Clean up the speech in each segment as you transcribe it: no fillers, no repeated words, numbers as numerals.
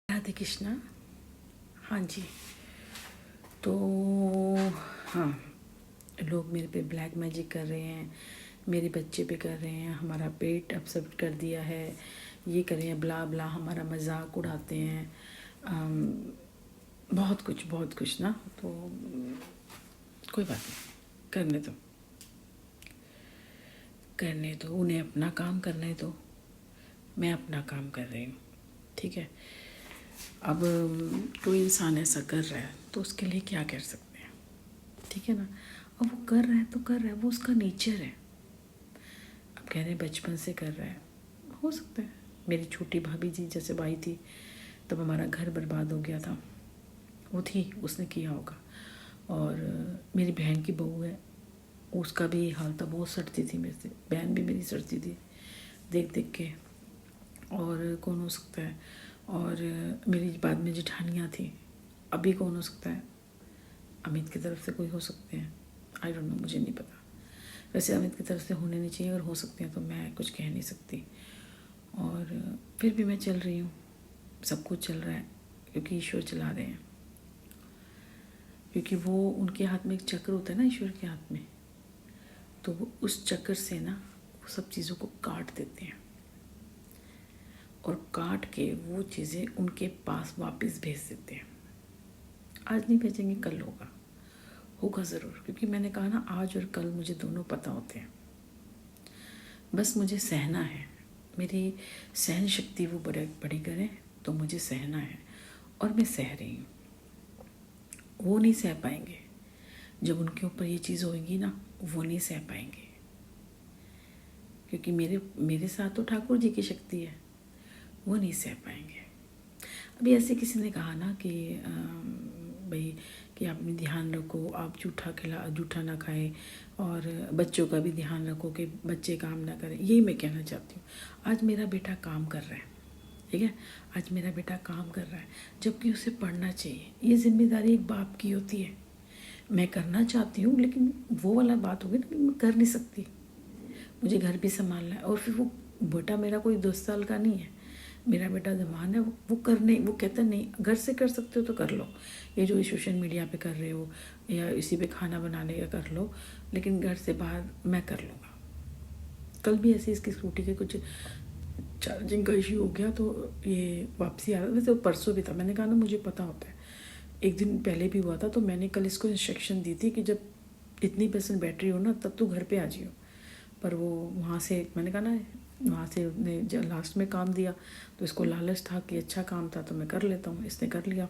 राधे कृष्णा। हाँ जी, तो हाँ, लोग मेरे पे ब्लैक मैजिक कर रहे हैं, मेरे बच्चे पे कर रहे हैं, हमारा पेट अपसेट कर दिया है, ये कर रहे हैं, ब्ला ब्ला, हमारा मजाक उड़ाते हैं, बहुत कुछ ना। तो कोई बात नहीं, करने दो, उन्हें अपना काम करने दो, मैं अपना काम कर रही हूँ। ठीक है। अब कोई इंसान ऐसा कर रहा है तो उसके लिए क्या कर सकते हैं, ठीक है ना। अब वो कर रहा है तो कर रहा है, वो उसका नेचर है। अब कह रहे हैं बचपन से कर रहा है, हो सकता है। मेरी छोटी भाभी जी जैसे भाई थी तब हमारा घर बर्बाद हो गया था, वो थी, उसने किया होगा। और मेरी बहन की बहू है, उसका भी हाल था, बहुत सड़ती थी मेरे से, बहन भी मेरी सड़ती थी देख देख के। और कौन हो सकता है, और मेरी बाद में जेठानियाँ थी, अभी कौन हो सकता है, अमित की तरफ से कोई हो सकते हैं, आई डोंट नो, मुझे नहीं पता। वैसे अमित की तरफ से होने नहीं चाहिए, अगर हो सकते हैं तो मैं कुछ कह नहीं सकती। और फिर भी मैं चल रही हूँ, सब कुछ चल रहा है क्योंकि ईश्वर चला रहे हैं, क्योंकि वो उनके हाथ में एक चक्र होता है ना, ईश्वर के हाथ में, तो वो उस चक्र से ना वो सब चीज़ों को काट देते हैं और काट के वो चीज़ें उनके पास वापस भेज देते हैं। आज नहीं भेजेंगे, कल होगा ज़रूर, क्योंकि मैंने कहा ना, आज और कल मुझे दोनों पता होते हैं। बस मुझे सहना है, मेरी सहन शक्ति वो बड़ी करें तो मुझे सहना है, और मैं सह रही हूँ। वो नहीं सह पाएंगे, जब उनके ऊपर ये चीज़ होगी ना, वो नहीं सह पाएंगे, क्योंकि मेरे साथ तो ठाकुर जी की शक्ति है, वो नहीं सह पाएंगे। अभी ऐसे किसी ने कहा ना कि भाई कि आप ध्यान रखो, आप जूठा ना खाएं, और बच्चों का भी ध्यान रखो कि बच्चे काम ना करें। यही मैं कहना चाहती हूँ। आज मेरा बेटा काम कर रहा है, ठीक है, आज मेरा बेटा काम कर रहा है, जबकि उसे पढ़ना चाहिए। ये जिम्मेदारी एक बाप की होती है। मैं करना चाहती हूँ, लेकिन वो वाला बात होगी ना कि मैं कर नहीं सकती, मुझे घर भी संभालना है। और फिर वो बेटा मेरा कोई 10 साल का नहीं है, मेरा बेटा जवान है, वो कहता नहीं, घर से कर सकते हो तो कर लो, ये जो सोशल मीडिया पे कर रहे हो या इसी पे खाना बनाने का कर लो, लेकिन घर से बाहर मैं कर लूँगा। कल भी ऐसे इसकी स्कूटी के कुछ चार्जिंग का इश्यू हो गया, तो ये वापसी आ रहा था। वैसे परसों भी था, मैंने कहा ना मुझे पता होता है, एक दिन पहले भी हुआ था। तो मैंने कल इसको इंस्ट्रक्शन दी थी कि जब इतनी % बैटरी हो ना, तब तू घर पे आ जाइयो। पर वो वहाँ से, मैंने कहा ना, वहाँ से उसने जब लास्ट में काम दिया तो इसको लालच था कि अच्छा काम था तो मैं कर लेता हूँ। इसने कर लिया,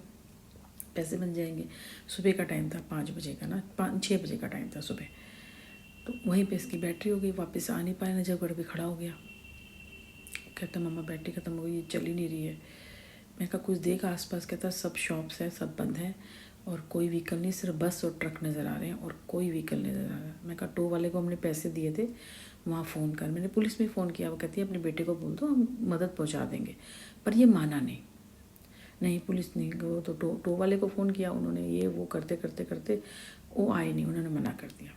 पैसे बन जाएंगे। सुबह का टाइम था, 5 बजे का ना, 6 बजे का टाइम था सुबह। तो वहीं पे इसकी बैटरी हो गई, वापस आ नहीं पाया, नजरगढ़ पे खड़ा हो गया। कहता मम्मा बैटरी ख़त्म हो गई, ये चल ही नहीं रही है। मैं कहा कुछ देख आसपास। कहता सब शॉप्स है, सब बंद है, और कोई व्हीकल नहीं, सिर्फ बस और ट्रक नज़र आ रहे हैं, और कोई व्हीकल नज़र आ रहा है। मैं कहा टो वाले को हमने पैसे दिए थे, वहाँ फ़ोन कर। मैंने पुलिस में फ़ोन किया, वो कहती है अपने बेटे को बोल दो, हम मदद पहुँचा देंगे। पर ये माना नहीं, पुलिस नहीं, वो तो टो वाले को फ़ोन किया उन्होंने, ये वो करते करते करते वो आए नहीं, उन्होंने मना कर दिया।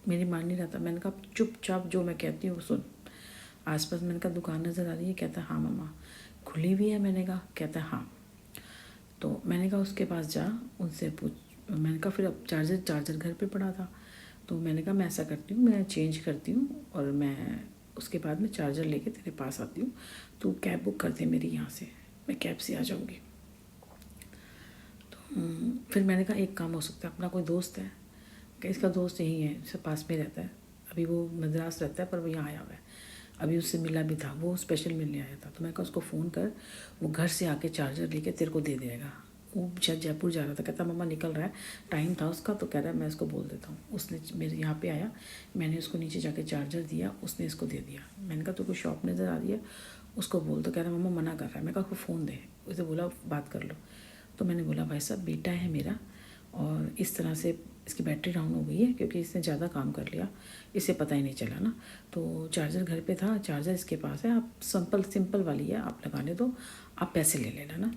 मेरी मान नहीं रहा था। मैंने कहा चुपचाप जो मैं कहती हूँ सुन। आसपास मैंने कहा दुकान नज़र आ रही है? कहता हाँ मम्मा। खुली हुई है? मैंने कहा। कहता हाँ। तो मैंने कहा उसके पास जा, उनसे पूछ। मैंने कहा फिर अब चार्जर घर पे पड़ा था, तो मैंने कहा मैं ऐसा करती हूँ, मैं चेंज करती हूँ और मैं उसके बाद में चार्जर लेके तेरे पास आती हूँ, तो कैब बुक कर दे मेरी यहाँ से, मैं कैब से आ जाऊँगी। तो फिर मैंने कहा एक काम हो सकता है, अपना कोई दोस्त है कि इसका दोस्त यही है, इसके पास में रहता है, अभी वो मद्रास रहता है पर वो यहाँ आया हुआ है, अभी उससे मिला भी था, वो स्पेशल मिलने आया था। तो मैं कहा उसको फ़ोन कर, वो घर से आके चार्जर लेके तेरे को दे देगा। वो शायद जयपुर जा रहा था, कहता मम्मा निकल रहा है, टाइम था उसका, तो कह रहा है मैं इसको बोल देता हूँ। उसने मेरे यहाँ पे आया, मैंने उसको नीचे जाके चार्जर दिया, उसने इसको दे दिया। मैंने कहा तो कोई शॉप नज़र आ रही है उसको बोल। तो कह रहा मम्मा मना कर रहा है। मैं कहा उसको फ़ोन दे, उसे बोला बात कर लो। तो मैंने बोला भाई साहब बेटा है मेरा, और इस तरह से इसकी बैटरी डाउन हो गई है क्योंकि इसने ज़्यादा काम कर लिया, इसे पता ही नहीं चला ना। तो चार्जर घर पे था, चार्जर इसके पास है, आप सिंपल वाली है, आप लगाने दो, आप पैसे ले लेना ना।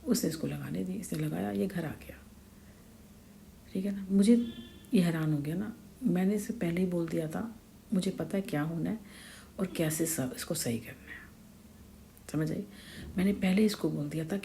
उसने इसको लगाने दी, इसने लगाया, ये घर आ गया, ठीक है ना। मुझे ये हैरान हो गया ना, मैंने इसे पहले ही बोल दिया था, मुझे पता है क्या होना है और कैसे सब इसको सही करना है, समझ आई। मैंने पहले इसको बोल दिया था